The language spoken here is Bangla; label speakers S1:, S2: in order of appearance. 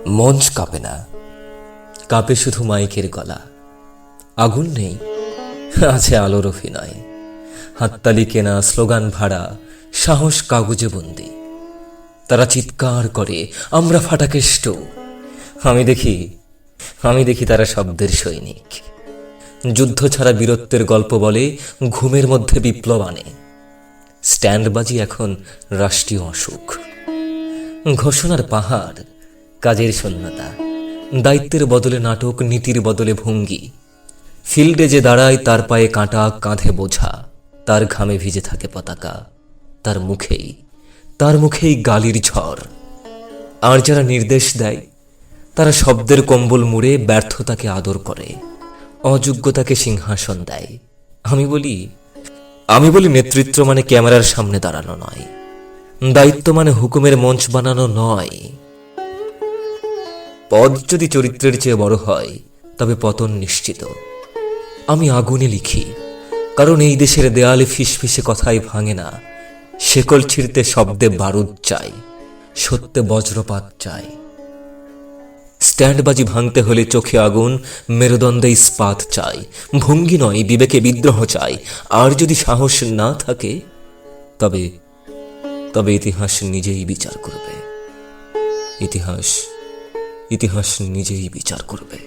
S1: মঞ্চ কাঁপে না, কাঁপে শুধু মাইকের গলা। আগুন নেই, আছে আলোর অভিনয়। হাততালি কেনা, স্লোগান ভাড়া, সাহস কাগজে বন্দি। তারা চিৎকার করে, আমরা ফাটাকেষ্ট। আমি দেখি তারা শব্দের সৈনিক। যুদ্ধ ছাড়া বীরত্বের গল্প বলে, ঘুমের মধ্যে বিপ্লব আনে। স্ট্যান্ডবাজি এখন রাষ্ট্রীয় অসুখ। ঘোষণার পাহাড়, কাজের শূন্যতা, দায়িত্বের বদলে নাটক, নীতির বদলে ভঙ্গি। ফিল্ডে যে দাঁড়ায় তার পায়ে কাঁটা, কাঁধে বোঝা, তার ঘামে ভিজে থাকে পতাকা, তার মুখেই গালির ঝড়। আর যারা নির্দেশ দেয় তারা শব্দের কম্বল মুড়ে ব্যর্থতাকে আদর করে, অযোগ্যতাকে সিংহাসন দেয়। আমি বলি নেতৃত্ব মানে ক্যামেরার সামনে দাঁড়ানো নয়, দায়িত্ব মানে হুকুমের মঞ্চ বানানো নয়। পদ যদি চরিত্রের চেয়ে বড় হয় তবে পতন নিশ্চিত। আমি আগুনে লিখি, কারণ এই দেশের দেয়ালে ফিসফিসে কথাই ভাঙে না। শেকল ছিঁড়তে শব্দে বারুদ চাই, সত্যে বজ্রপাত চাই। স্ট্যান্ডবাজি ভাঙতে হলে চোখে আগুন, মেরুদণ্ডে ইস্পাত চাই। ভঙ্গি নয়, বিবেকে বিদ্রোহ চাই। আর যদি সাহস না থাকে তবে ইতিহাস নিজেই বিচার করবে। ইতিহাস নিজেই বিচার করবে।